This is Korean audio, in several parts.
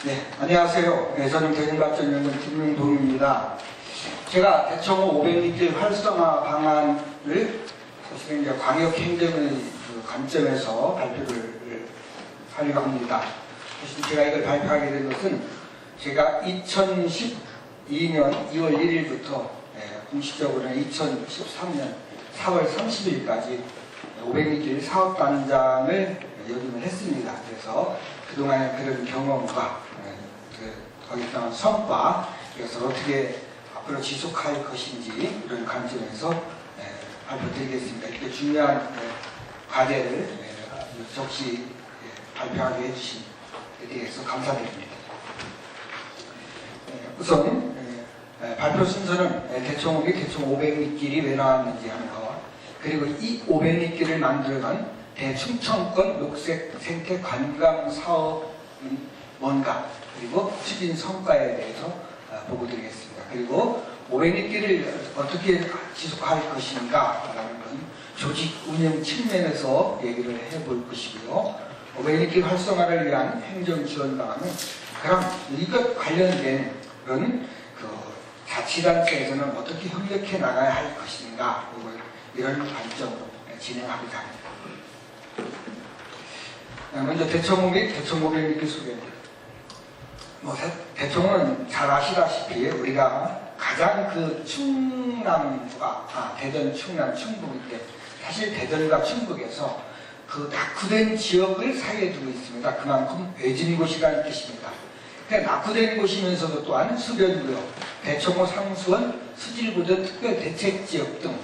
네, 안녕하세요. 네, 저는 대전발전연구원 김용동입니다. 제가 대청호 500m 활성화 방안을 사실은 이제 광역행정의 그 관점에서 발표를 하려고 합니다. 사실 제가 이걸 발표하게 된 것은 제가 2012년 2월 1일부터 공식적으로는 2013년 4월 30일까지 500m 사업단장을 역임을 했습니다. 그래서 그동안의 그런 경험과 거기에 따른 성과, 이것을 어떻게 앞으로 지속할 것인지 이런 관점에서 발표드리겠습니다. 이렇게 중요한 과제를 적시 발표하게 해주신 데 대해서 감사드립니다. 우선 발표 순서는 대청호 및 대청호 500리길이 왜 나왔는지 하는 것, 그리고 이 500리길을 만들어간 대충청권 녹색 생태 관광 사업은 뭔가, 그리고 추진 성과에 대해서 보고드리겠습니다. 그리고 500리길을 어떻게 지속할 것인가 라는 건 조직 운영 측면에서 얘기를 해볼 것이고요. 500리길 활성화를 위한 행정 지원 방안은 그럼 이것 관련된 그런 자치단체에서는 어떻게 협력해 나가야 할 것인가, 이런 관점으로 진행하고자 합니다. 먼저 대청호 및 대청호 500리길 소개입니다. 대청호는 잘 아시다시피 우리가 가장 충남과 대전, 충남, 충북인데, 사실 대전과 충북에서 그 낙후된 지역을 사이에 두고 있습니다. 그만큼 외진 곳이라는 뜻입니다. 그러니까 낙후된 곳이면서도 또한 수변구역, 대청호 상수원, 수질구조 특별대책지역 등,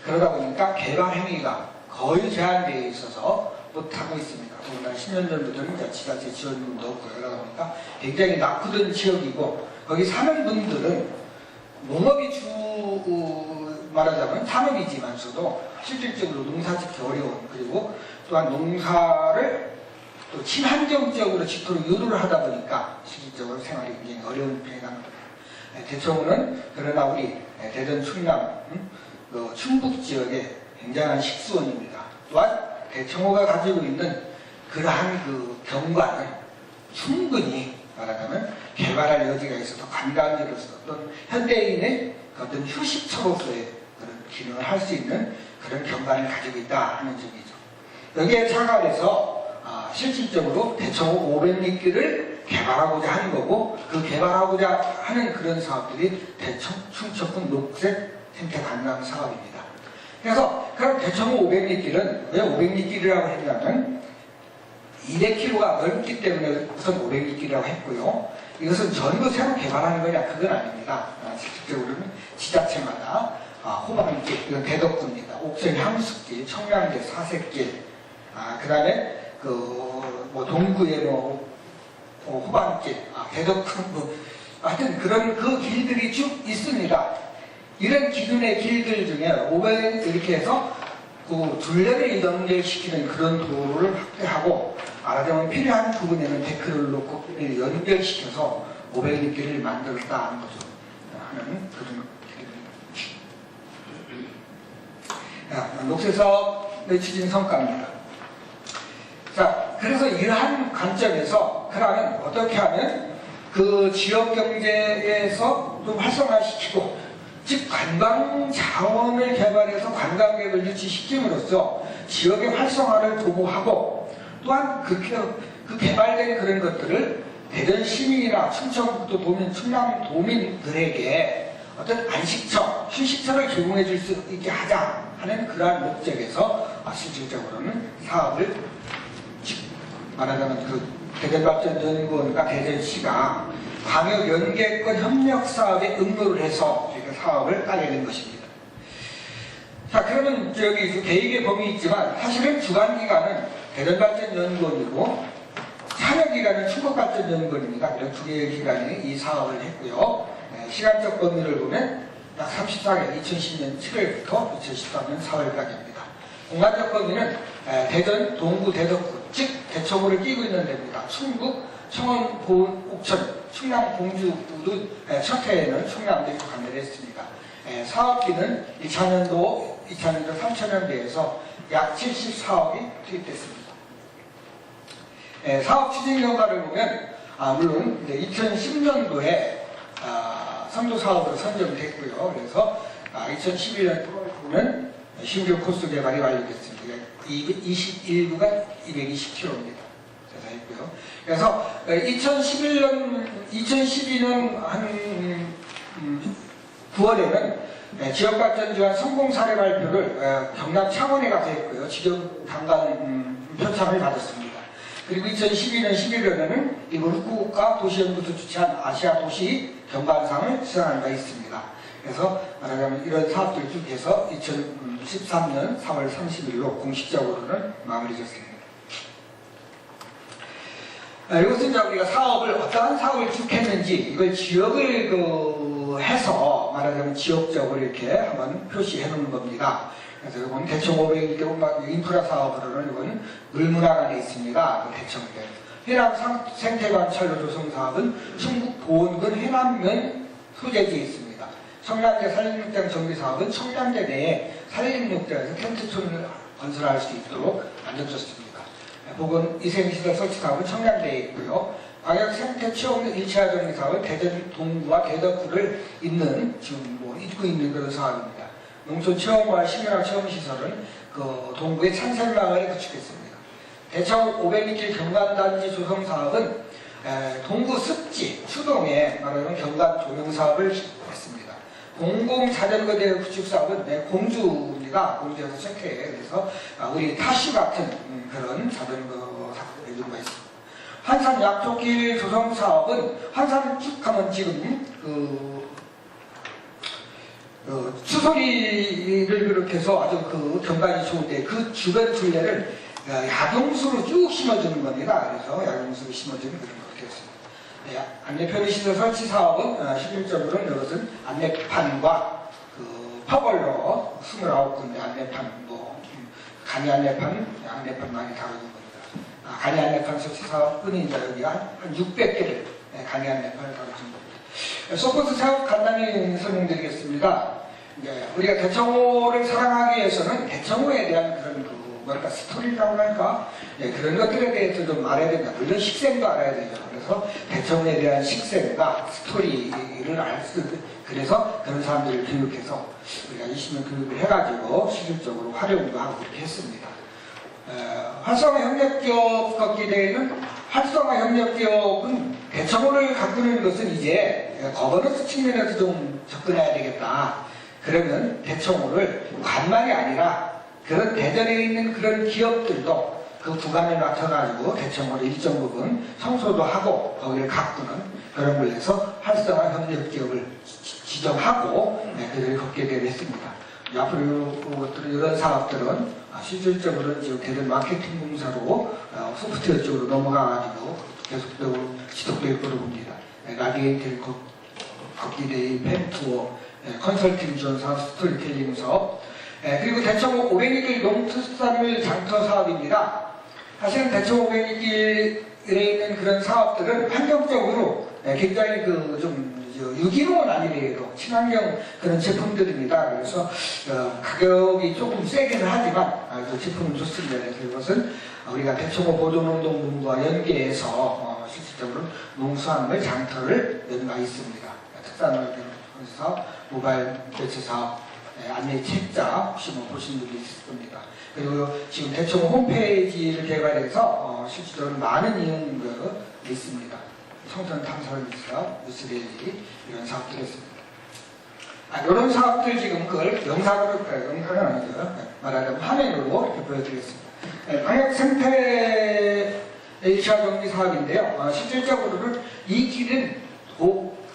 그러다 보니까 개발 행위가 거의 제한되어 있어서 못하고 있습니다. 더구나 10년 전부터는 지자체 지원금도 없고, 그러다 보니까 굉장히 낙후된 지역이고, 거기 사는 분들은 농업이 말하자면 산업이지만서도 실질적으로 농사짓기 어려운, 그리고 또한 농사를 또 친환경적으로 짓도록 유도를 하다 보니까 실질적으로 생활이 굉장히 어려운 편이 납니다. 대청호는 그러나 우리 대전, 충남, 충북 지역의 굉장한 식수원입니다. 또한 대청호가 가지고 있는 그러한 경관을 충분히 말하자면 개발할 여지가 있어서 관광지로서 어떤 현대인의 어떤 휴식처로서의 그런 기능을 할 수 있는 그런 경관을 가지고 있다 하는 점이죠. 여기에 착안해서 실질적으로 대청호 500리길을 개발하고자 하는 거고, 그 개발하고자 하는 그런 사업들이 대충청권 녹색 생태 관광 사업입니다. 그래서 그럼 대청호 500리길은 왜 500리길이라고 했냐면 200km가 넓기 때문에 우선 500리길이라고 했고요. 이것은 전부 새로 개발하는 거냐, 그건 아닙니다. 실질적으로는 지자체마다 호방길, 이건 대덕구입니다. 옥천 향수길, 청량제 사색길, 그 다음에 동구의 호방길, 대덕구, 하여튼 그런 그 길들이 쭉 있습니다. 이런 기존의 길들 중에 500 이렇게 해서 둘레를 연결시키는 그런 도로를 확대하고, 말하자면 필요한 부분에는 데크를 놓고 연결시켜서 500리길을 만들었다 하는 거죠. 하는 그런 길입니다. 녹색사업의 추진 성과입니다. 자, 그래서 이러한 관점에서 그러면 어떻게 하면 그 지역 경제에서 좀 활성화시키고, 즉 관광 자원을 개발해서 관광객을 유치시킴으로써 지역의 활성화를 도모하고, 또한 그 개발된 그런 것들을 대전 시민이나 충청북도 도민, 충남 도민들에게 어떤 안식처, 휴식처를 제공해 줄 수 있게 하자 하는 그러한 목적에서 실질적으로는 사업을 말하자면 대전발전연구원과 대전시가 광역연계권 협력사업에 응모를 해서 사업을 따게 된 것입니다. 자, 그러면 여기 계획의 범위 있지만 사실은 주관기관은 대전발전연구원이고 참여기관은 충북발전연구원입니다. 이런 두 개의 기관이 이 사업을 했고요. 시간적 범위를 보면 약 34년, 2010년 7월부터 2013년 4월까지입니다. 공간적 범위는 대전, 동구, 대덕구, 즉 대청호를 끼고 있는 데입니다. 충북, 청원, 보은, 옥천, 충남, 공주도 첫 해에는 충남대에 관여를 했습니다. 사업비는 2000년도, 3,000년대에서 약 74억이 투입됐습니다. 사업 추진 결과를 보면 물론 이제 2010년도에 선도 사업으로 선정됐고요. 그래서 2011년도는 신규 코스 개발이 완료됐습니다. 21구가 220km입니다. 그래서 했고요. 그래서 2012년 한 9월에는 지역발전지원 성공 사례 발표를 경남 창원에 가서 했고요. 지역 단관 표창을 받았습니다. 그리고 2012년 11월에는 이번 후쿠오카 도시연구소 주최한 아시아 도시 경관상을 수상한 바 있습니다. 그래서 말하자면 이런 사업들을 쭉 해서 2013년 4월 30일로 공식적으로는 마무리 졌습니다. 이것은 이제 우리가 어떠한 사업을 쭉 했는지 이걸 지역을 해서 말하자면 지역적으로 이렇게 한번 표시해 놓는 겁니다. 그래서 이건 대청 500개 인프라 사업으로는 이건 을문화관에 있습니다. 대청대. 해남 생태관찰로 조성 사업은 충북 보은군 해남면 소재지에 있습니다. 청량대 산림욕장 정비 사업은 청량대 내에 산림욕장에서 텐트촌을 건설할 수 있도록 만들어졌습니다. 보건위생시설 설치 사업은 청량대에 있고요. 광역 생태 체험 1차 정비 사업은 대전 동구와 대덕구를 잇고 있는 그런 사업입니다. 농촌 체험과 시민화 체험 시설은 동구의 찬살마을에 구축했습니다. 대청 500m 경관단지 조성 사업은 동구 습지 추동에 말하는 경관 조명 사업을 했습니다. 공공자전거대 구축 사업은 공주입니다. 공주에서 생태에 그래서 우리 타슈 같은 그런 자전거 사업을 해주고 있습니다. 환산 약초길 조성 사업은 환산 쭉 하면 지금 수소리를 그렇게 해서 아주 경관이 좋은데 그 주변 둘레를 약용수로 쭉 심어주는 겁니다. 그래서 약용수로 심어주는 그런 것 되었습니다. 안내 편의시설 설치 사업은 실질적으로는 이것은 안내판과 퍼벌러 29군데 안내판, 간이 안내판 많이 다루는 겁니다. 간이 안내판 설치 사업은 이제 여기가 한 600개를 간이 안내판을 다루는 겁니다. 서포트 사업 간단히 설명드리겠습니다. 우리가 대청호를 사랑하기 위해서는 대청호에 대한 그런 스토리라고 할까? 그런 것들에 대해서 좀 알아야 된다. 물론 식생도 알아야 되죠. 그래서 대청호에 대한 식생과 스토리를 그래서 그런 사람들을 교육해서 우리가 20년 교육을 해가지고 실질적으로 활용도 하고 그렇게 했습니다. 활성화 협력기업 걷기대회는 활성화 협력기업은 대청호를 가꾸는 것은 이제 거버넌스 측면에서 좀 접근해야 되겠다. 그러면 대청호를 관만이 아니라 그런 대전에 있는 그런 기업들도 그 구간에 맞춰가지고 대청호를 일정 부분 청소도 하고 거기를 가꾸는 그런 걸 해서 활성화 협력기업을 지정하고 그들을 걷기대회를 했습니다. 앞으로 이런 사업들은 실질적으로 대전 마케팅 공사로 소프트웨어 쪽으로 넘어가가지고 계속적으로 지속될 거로 봅니다. 라디에이터 걷기대회, 펜투어, 컨설팅 지원 사업, 스토리텔링 사업, 그리고 대청 500리길 농특산물 장터 사업입니다. 사실은 대청 500리길에 있는 그런 사업들은 환경적으로 굉장히 좀 유기농은 아니래요. 친환경 그런 제품들입니다. 그래서 가격이 조금 세기는 하지만 제품은 좋습니다. 그래서 이것은 우리가 대청호 보존운동본부와 연계해서 실질적으로 농수산물 장터를 연가 있습니다. 특산물 사업, 모바일 배치 사업, 안내 책자 혹시 보신 분이 있을 겁니다. 그리고 지금 대청호 홈페이지를 개발해서 실질적으로 많은 이용이 있습니다. 청소년 탐사를 사업, 뉴스레일리 이런 사업들이 있습니다. 이런 사업들 지금 그걸 영상은 아니죠. 말하자면 화면으로 이렇게 보여드리겠습니다. 광역 생태 1차 정비 사업인데요. 실질적으로는 이 길은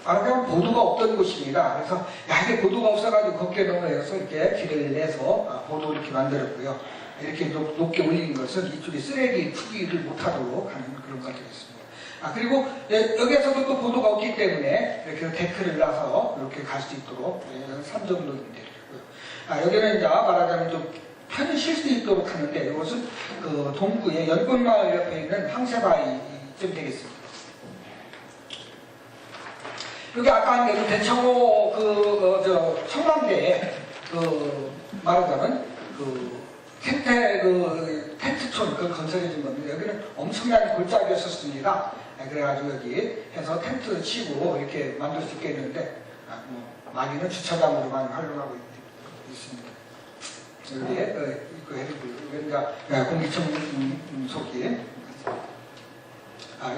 말하자면 보도가 없던 곳입니다. 그래서 이게 보도가 없어가지고 걷게 넘어서 이렇게 길을 내서 보도를 이렇게 만들었고요. 이렇게 높게 올리는 것은 이쪽에 쓰레기 투기를 못하도록 하는 그런 과정이었습니다. 그리고 여기에서도 또 보도가 없기 때문에 이렇게 데크를 놔서 이렇게 갈 수 있도록 3 정도인데 여기는 이제 말하자면 좀 편히 쉴 수 있도록 하는데 이것은 동구의 연꽃마을 옆에 있는 항세바위쯤 되겠습니다. 여기 아까 한 대로 대청호 청남대에 말하자면 생태 텐트촌 그 건설해진 겁니다. 여기는 엄청난 골짜기였었습니다. 그래가지고 여기 해서 텐트 치고 이렇게 만들 수 있겠는데 많이는 주차장으로만 활용하고 있습니다. 여기에 공기청소기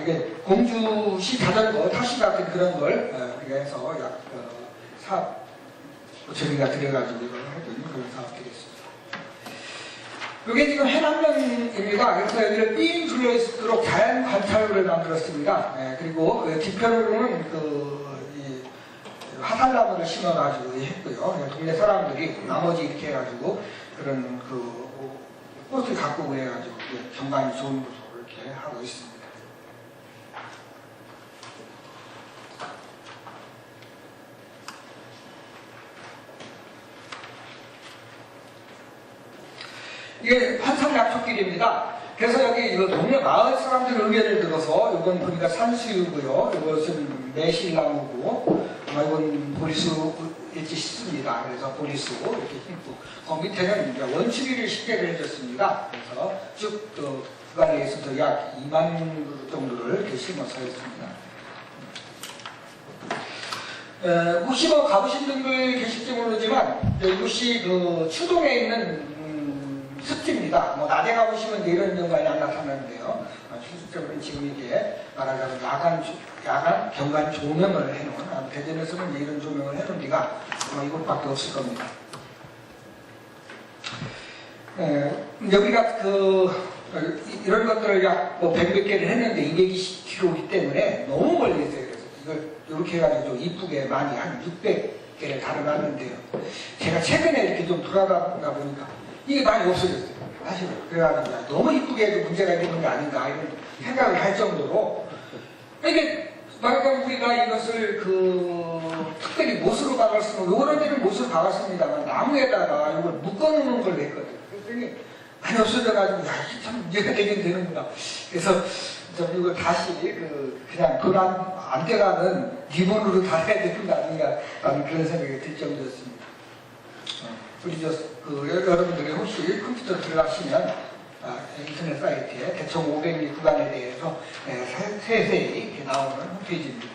이게 공주시 자전거 타시 같은 그런 걸 해서 약 사업 저희가 들여가지고 이걸 하던 그런 사업들이 있습니다. 이게 지금 해남면입니다. 그래서 여기를 삥 둘러있도록 자연 관찰을 만들었습니다. 그리고 뒤편으로는 화살나무를 심어가지고 했고요. 동네 사람들이 나머지 이렇게 해가지고 그런 꽃을 갖고 그래가지고 경관이 좋은 곳으로 이렇게 하고 있습니다. 이게 환산약초길입니다. 그래서 여기 동네 마을 사람들 의견을 들어서 이건 보니까 산수유고요. 이것은 매실나무고 이건 보리수 이렇게 심습니다. 그래서 보리수 이렇게 심고 그 밑에는 이제 원추리를 식재를 해줬습니다. 그래서 쭉 구간에 있어서 약 2만 그루 정도를 이렇게 심어서 했습니다. 혹시 가보신 분들 계실지 모르지만 이곳이 추동에 있는 습지입니다. 낮에 가보시면 이런 경관이 안 나타나는데요. 실질적으로는 지금 이게 말하자면 야간 경관 조명을 해놓은, 대전에서는 이런 조명을 해놓은 데가 이곳밖에 없을 겁니다. 여기가 이런 것들을 약 100몇 개를 했는데 220km이기 때문에 너무 멀리 있어요. 그래서 이걸 이렇게 해가지고 좀 이쁘게 많이 한 600개를 달아놨는데요. 제가 최근에 이렇게 좀 돌아가다 보니까 이게 많이 없어졌어요. 사실은. 그래가지고 너무 이쁘게 해도 문제가 있는 게 아닌가 이런 생각을 할 정도로 이게 말하자면 우리가 이것을 특별히 못으로 박았으면 여러 데는 못으로 박았습니다만 나무에다가 이걸 묶어놓는 걸 했거든요. 그랬더니 많이 없어져가지고 참 문제가 되긴 되는구나. 그래서 좀 이걸 다시 그냥 돈 안 돼가는 기본으로 달아야 되는 거 아닌가 라는 그런 생각이 들 정도였습니다. 우리 여러분들이 혹시 컴퓨터 들어가시면 인터넷 사이트에 대충 500리 구간에 대해서 세세히 이렇게 나오는 홈페이지입니다.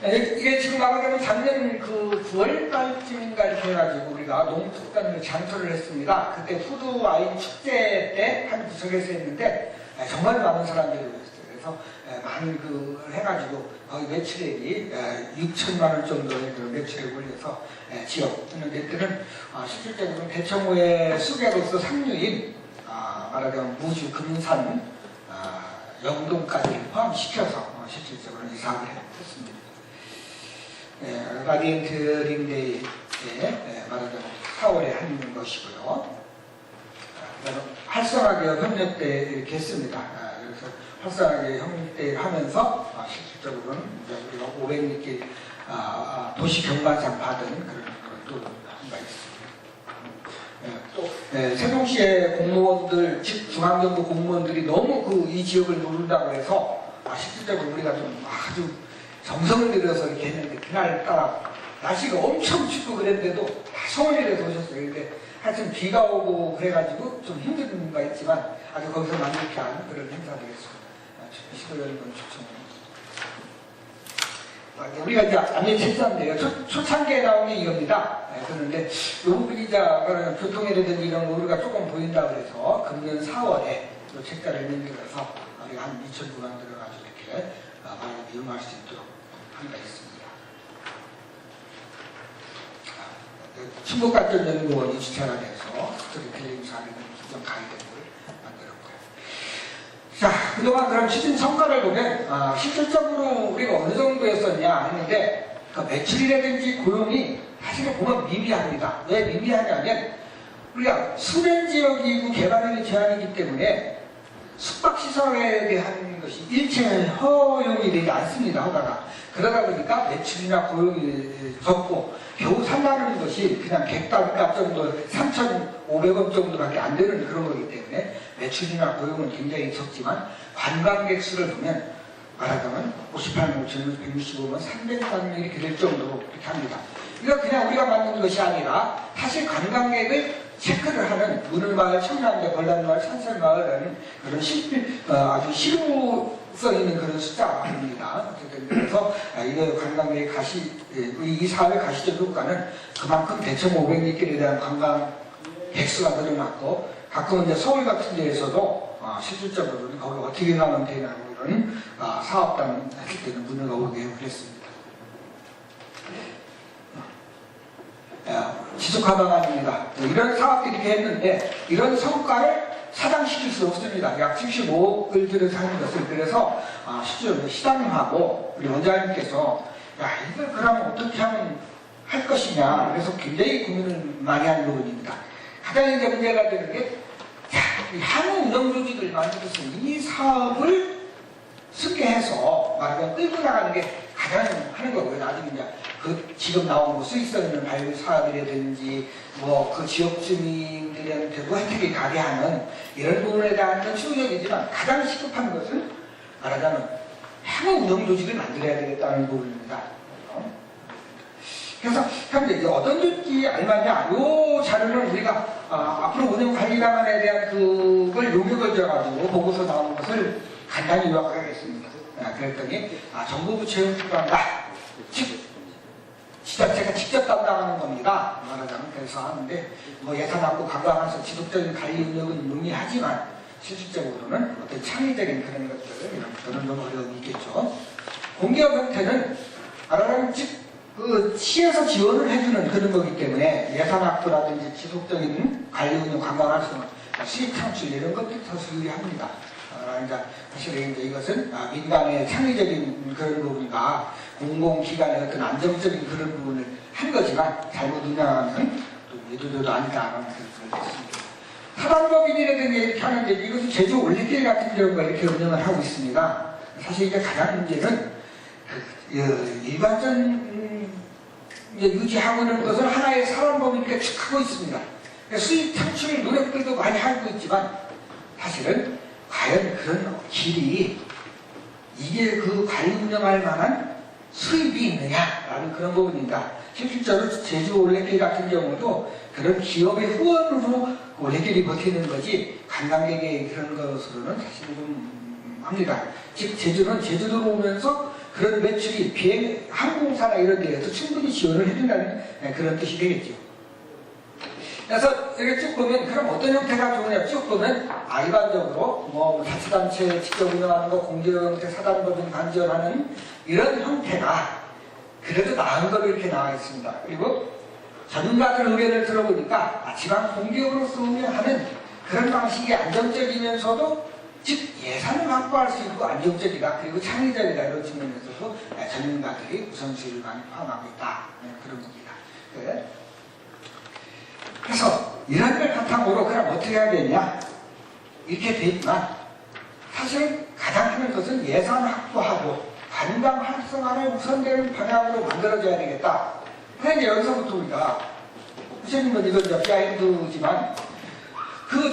이게 지금 말하자면 작년 9월달쯤인가 이렇게 해가지고 우리가 농특단을 장터를 했습니다. 그때 푸드 와인 축제 때 한 구석에서 했는데 정말 많은 사람들이 오셨어요. 그래서 많은 해가지고 거의 매출액이 6천만 원 정도의 매출액을 올려서 지역 그때는 실질적으로 대청호의 수계로서 상류인 말하자면 무주, 금산, 영동까지 포함시켜서 실질적으로 이 사업을 했습니다. 라디언트 링데이에 말하자면 4월에 하는 것이고요. 활성화기업 협력 때 이렇게 했습니다. 그래서 활성화기업 협력 때를 하면서 실질적으로는 우리가 500리길 도시 경관상 받은 그런 또 한 바 있습니다. 또 세종시의 공무원들, 즉 중앙정부 공무원들이 너무 이 지역을 모른다고 해서 실질적으로 우리가 좀 아주 정성을 들여서 이렇게 했는데 그날따라 날씨가 엄청 춥고 그랬는데도 서울에서 오셨어요. 근데 하여튼 비가 오고 그래가지고 좀 힘든 바 있지만 아주 거기서 만족한 그런 행사 되겠습니다. 시도 여러분 추천합니다. 우리가 이제 안내 책자인데요. 초창기에 나오는 이겁니다. 그런데 이 부분이 교통이라든지 이런 거 우리가 조금 보인다 그래서 금년 4월에 이 책자를 만들어서 우리가 한 2,900만 들어가지고 이렇게 많이 이용할 수 있도록 한 바 있습니다. 충북발전연구원이 주최가 돼서 스토리텔링 사례는 기존 가이드를 만들었고요. 자, 그동안 그럼 시즌 성과를 보면 실질적으로 우리가 어느 정도였었냐 했는데 매출이라든지 고용이 사실은 보면 미미합니다. 왜 미미하냐면 우리가 수변지역이고 개발하는 제한이기 때문에 숙박시설에 대한 것이 일체 허용이 되지 않습니다. 하다가 그러다 보니까 매출이나 고용이 적고 겨우 살라는 것이 그냥 객단가 정도 3,500원 정도밖에 안 되는 그런 거기 때문에 매출이나 고용은 굉장히 적지만 관광객 수를 보면 말하자면 58만 5천 165만 300만 명 이렇게 될 정도로 이렇게 합니다. 이거 그냥 우리가 만든 것이 아니라 사실 관광객을 체크를 하는 문을마을, 청량대, 벌란마을, 산설마을은 그런 아주 실무성 있는 그런 숫자입니다. 그래서 이 관광객 이 사회 가시적 효과는 그만큼 대청 500리길에 대한 관광 백수가 늘어났고, 가끔은 이제 서울 같은 데에서도 실질적으로는 거기 어떻게 가면 되나 이런 사업단 했을 때는 문을 오게 그랬습니다. 지속가방안입니다. 이런 사업들이 이렇게 했는데 이런 성과를 사장시킬 수 없습니다. 약 75억을 들여서 하는 것을. 그래서 실제로 시장하고 우리 원장님께서 이걸 그러면 어떻게 하면 할 것이냐, 그래서 굉장히 고민을 많이 하는 부분입니다. 가장 이제 문제가 되는 게 향후 운영 조직을 만들어서 이 사업을 승계해서 말하자면 끌고 나가는 게 가장 하는 거고요. 나중에 이제 지금 나온 수익성 있는 발굴 사업이라든지 그 지역 주민들한테도 혜택이 가게 하는 이런 부분에 대한 건 추후적이지만 가장 시급한 것은 말하자면 향후 운영 조직을 만들어야 되겠다는 부분입니다. 그래서 현재 이제 어떤 조직이 알맞냐, 이 자료는 우리가 앞으로 운영 관리방안에 대한 그걸 용역을 줘가지고 보고서 나오는 것을 간단히 요약하겠습니다. 그랬더니 정부부 채용기관과 즉 지자체가 직접 담당하는 겁니다. 말하자면 그래서 하는데 예산 받고 관광하면서 지속적인 관리 운영은 논의하지만 실질적으로는 어떤 창의적인 그런 것들 이런 것들은 좀 어려움이 있겠죠. 공기업 형태는 말하자면 즉 시에서 지원을 해주는 그런 거기 때문에 예산 확보라든지 지속적인 관리 운영 관광할 수 있는 수익 창출 이런 것들이 더 유리합니다. 사실 이제 이것은 민간의 창의적인 그런 부분과 공공기관의 어떤 안정적인 그런 부분을 한 거지만 잘못 운영하면 또 예도도 아니다라는 생각을 했습니다. 사단법인이라든지 이렇게 하는데 이것은 제주 올림픽 같은 경우가 이렇게 운영을 하고 있습니다. 사실 이제 가장 문제는 일반전 유지하고 있는 것을 하나의 사단법인으로 축하고 있습니다. 수익 창출 노력들도 많이 하고 있지만 사실은 과연 그런 길이 이게 그 관리 운영할 만한 수입이 있느냐라는 그런 부분입니다. 실질적으로 제주 올레길 같은 경우도 그런 기업의 후원으로 올레길이 버티는 거지 관광객의 그런 것으로는 사실은 좀 합니다. 즉 제주는 제주도로 오면서 그런 매출이 비행 항공사나 이런 데에서 충분히 지원을 해준다는 그런 뜻이 되겠죠. 그래서 이렇게 쭉 보면 그럼 어떤 형태가 좋으냐 쭉 보면 일반적으로 자치단체 직접 운영하는 거, 공기업 형태, 사단법인 관절하는 이런 형태가 그래도 나은 거로 이렇게 나와 있습니다. 그리고 전문가들 의견을 들어보니까 지방 공기업으로서 운영하는 그런 방식이 안정적이면서도 즉 예산을 확보할 수 있고 안정적이다, 그리고 창의적이다, 이런 측면에서도 전문가들이 우선순위를 많이 포함하고 있다, 그런 겁니다. 그래서 이런 걸 바탕으로 그럼 어떻게 해야 되냐 이렇게 돼 있지만 사실 가장 하는 것은 예산 확보하고 관광 활성화를 우선되는 방향으로 만들어져야 되겠다. 그런데 여기서부터 우리가 선생님은 이건 비하인드지만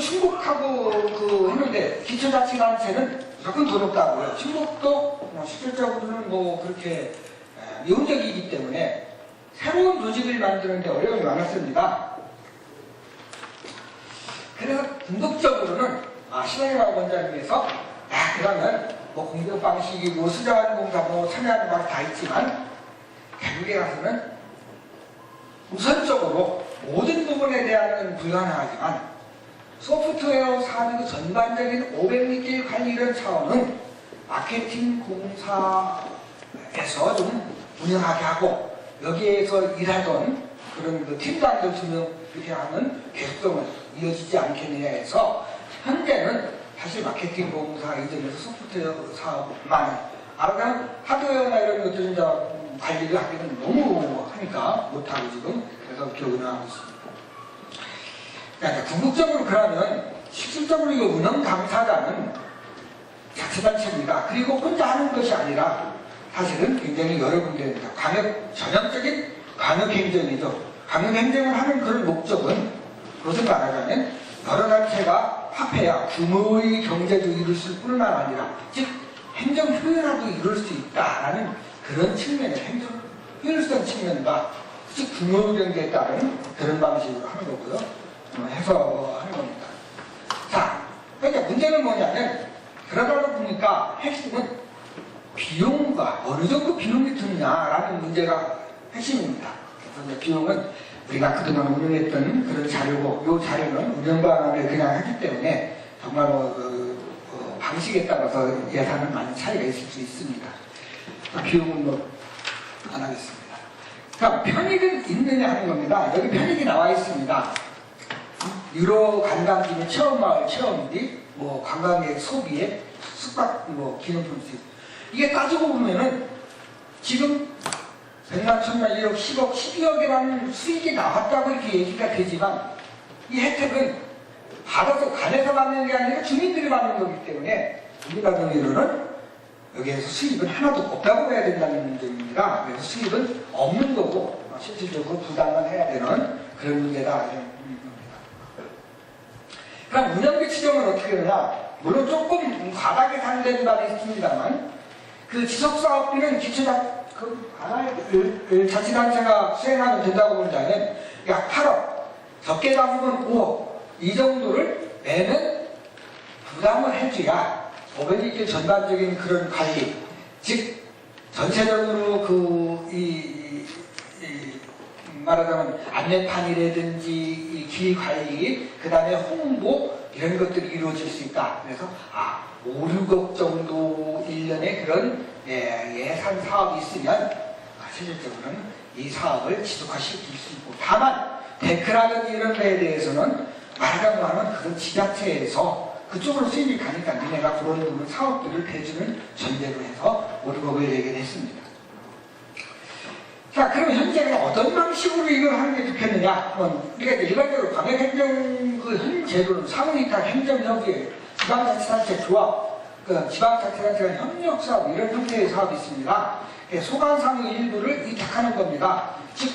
충북하고 했는데 기초자치단체는 무조건 돈 없다고요. 충북도 실질적으로는 그렇게 미온적이기 때문에 새로운 조직을 만드는데 어려움이 많았습니다. 그래서 궁극적으로는 신영희라고 원장님께서 그러면 공격 방식이고 수자하는 공사 참여하는 방식 다 있지만 결국에 가서는 우선적으로 모든 부분에 대한은 불가능하지만 소프트웨어 사업의 전반적인 500리길 관리 이런 차원은 마케팅 공사에서 좀 운영하게 하고 여기에서 일하던 그런 팀장들 2명 이렇게 하는 계속성을 이어지지 않겠느냐 해서 현재는 사실 마케팅 공사 이전에서 소프트웨어 사업만 그냥 하드웨어나 이런 것들은 이제 관리를 하기는 너무 하니까 못하고 지금 그래서 기억을 하고 있습니다. 그러니까 궁극적으로 그러면 실질적으로 이 운영 당사자는 자치단체입니다. 그리고 혼자 하는 것이 아니라 사실은 굉장히 여러 군데입니다. 전형적인 광역행정이죠. 광역행정을 하는 그런 목적은 그것을 말하자면 여러 단체가 합해야 규모의 경제도 이룰 뿐만 아니라 즉 행정 효율화도 이룰 수 있다라는 그런 측면의 행정 효율성 측면과 즉 규모 경제에 따른 그런 방식으로 하는 거고요. 해서 하는 겁니다. 자, 그러니까 문제는 뭐냐면 그러다 보니까 핵심은 비용과 어느 정도 비용이 드느냐라는 문제가 핵심입니다. 그래서 이제 비용은 우리가 그동안 운영했던 그런 자료고 이 자료는 운영 방안을 그냥 했기 때문에 정말로 방식에 따라서 예산은 많이 차이가 있을 수 있습니다. 비용은 뭐 안 하겠습니다. 그럼 편익은 있느냐 하는 겁니다. 여기 편익이 나와 있습니다. 유로 관광지의 체험마을 체험비, 뭐 관광객 소비에 숙박, 뭐 기념품 수입. 이게 따지고 보면은 지금 100만, 1000만, 1억, 10억, 12억이라는 수익이 나왔다고 이렇게 얘기가 되지만 이 혜택은 받아서 관에서 받는 게 아니라 주민들이 받는 거기 때문에 우리가 정의로는 여기에서 수입은 하나도 없다고 해야 된다는 문제입니다. 그래서 수입은 없는 거고 실질적으로 부담을 해야 되는 그런 문제다 이런 겁니다. 그럼 운영비 지정은 어떻게 되냐? 물론 조금 과다하게 산다는 바는 있습니다만 그 지속사업비는 자치단체가 수행하면 된다고 본다면 약 8억, 적게 잡으면 5억 이 정도를 매년 부담을 해줘야 어벤지길 전반적인 그런 관리, 즉 전체적으로 말하자면 안내판이라든지 이 길 관리, 그 다음에 홍보 이런 것들이 이루어질 수 있다. 그래서 5, 6억 정도 1년에 그런 예산 사업이 있으면 실질적으로는 이 사업을 지속화시킬 수 있고, 다만 데크라든지 이런 데에 대해서는 말하자면 그런 지자체에서 그쪽으로 수입이 가니까 니네가 그런 부분 사업들을 대주는 전제로 해서 5, 6억을 얘기를 했습니다. 자, 그럼 현재는 어떤 방식으로 이걸 하는 게 좋겠느냐? 우리가 일반적으로 광역행정 그 현 제도는 사무위탁 행정협의회, 지방자치단체 조합, 지방자치단체간 협력사업 이런 형태의 사업이 있습니다. 소관사무 일부를 위탁하는 겁니다. 즉,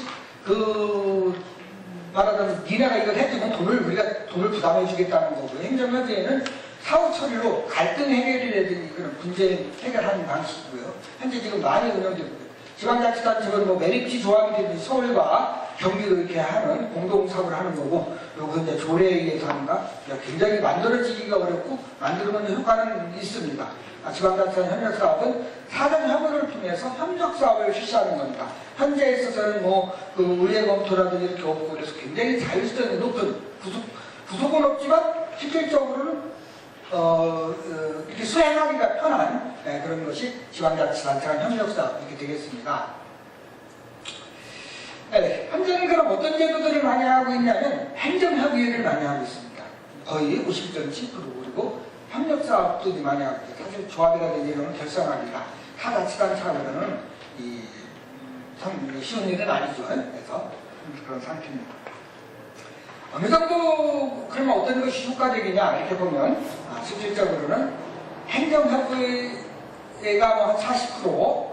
말하자면 니네가 이걸 해주면 우리가 돈을 부담해 주겠다는 거고요. 행정협의회는 사후 처리로 갈등 해결이라든지 그런 문제 해결하는 방식이고요. 현재 지금 많이 운영되고 있고요. 지방자치단체는 뭐 매립지 조합이 되는 서울과 경기도 이렇게 하는 공동사업을 하는 거고, 요거 이제 조례에 의해서 하는가 굉장히 만들어지기가 어렵고 만들면 효과는 있습니다. 지방자치단 협력사업은 사전협의를 통해서 협력사업을 실시하는 겁니다. 현재에 있어서는 의뢰 검토라든지 이렇게 없고 그래서 굉장히 자율성이 높은 구속은 없지만 실질적으로는 이렇게 수행하기가 편한 그런 것이 지방자치단체간 협력사업 이렇게 되겠습니다. 현재는 그럼 어떤 제도들을 많이 하고 있냐면 행정협의회를 많이 하고 있습니다. 거의 50.7% 그리고 협력사업도 많이 하고 있어요. 사실 조합이라든지 이런 건 결성합니다. 타 자치단체하고는 참 쉬운 일은 아니죠. 그래서 그런 상태입니다. 어느 정도 그러면 어떤 것이 효과적이냐 이렇게 보면 실질적으로는 행정협의회가 뭐 한 40%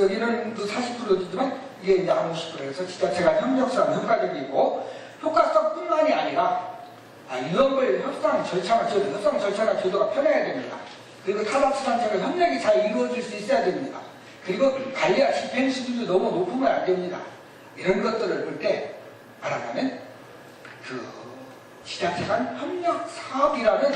여기는 또 40%지만 이게 이제 한 50%에서 지자체가 협력사업 효과적이고 효과성뿐만이 아니라 이런 협상 절차나 제도가 편해야 됩니다. 그리고 타자치단체가 협력이 잘 이루어질 수 있어야 됩니다. 그리고 관리와 집행 수준도 너무 높으면 안 됩니다. 이런 것들을 볼 때 말하자면 지자체 간 협력 사업이라는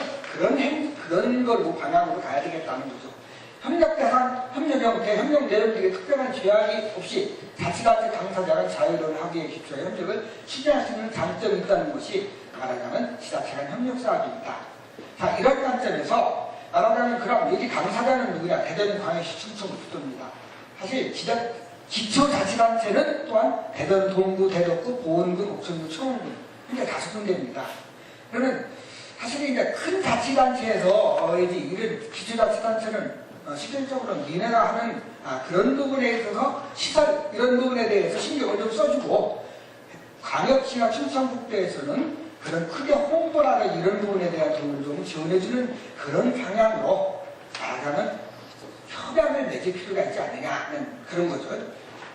그런 걸로 방향으로 가야 되겠다는 거죠. 협력 대상, 협력 형태, 협력 내용 등의 특별한 제약이 없이 자치단체 당사자가 자유로운 합의에 기초해 협력을 추진할 수 있는 장점이 있다는 것이 말하자면 지자체 간 협력 사업입니다. 자, 이런 관점에서 말하자면 그럼 여기 당사자는 누구냐? 대전, 광역시, 충청, 부도입니다. 사실 기초자치단체는 또한 대전, 동구, 대덕구, 보은군, 옥천군, 청원군 이렇게 5군데입니다. 그러면 사실 이제 큰 자치단체에서 이런 기초자치단체는 실질적으로 니네가 하는 그런 부분에 있어서 시설 이런 부분에 대해서 신경을 좀 써주고, 광역시나 충청북도에서는 그런 크게 홍보라는 이런 부분에 대한 도움을 좀 지원해주는 그런 방향으로 말하자면 협약을 맺을 필요가 있지 않느냐는 그런 거죠.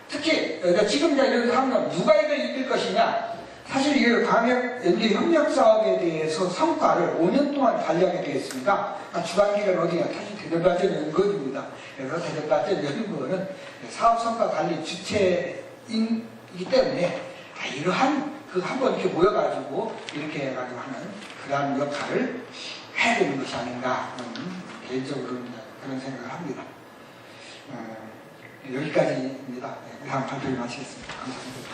특히 지금 이런 하면 누가 이걸 이끌 것이냐? 사실 이 광역연계협력사업에 대해서 성과를 5년 동안 관리하게 되어 있습니다. 주관기관 어디냐? 사실 대전발전연구원입니다. 그래서 대전발전연구원은 사업성과 관리 주체이기 때문에 이러한 그 한번 이렇게 모여가지고 이렇게 해가지고 하는 그러한 역할을 해야 되는 것이 아닌가 개인적으로는 그런 생각을 합니다. 여기까지입니다. 이상 발표를 마치겠습니다. 감사합니다.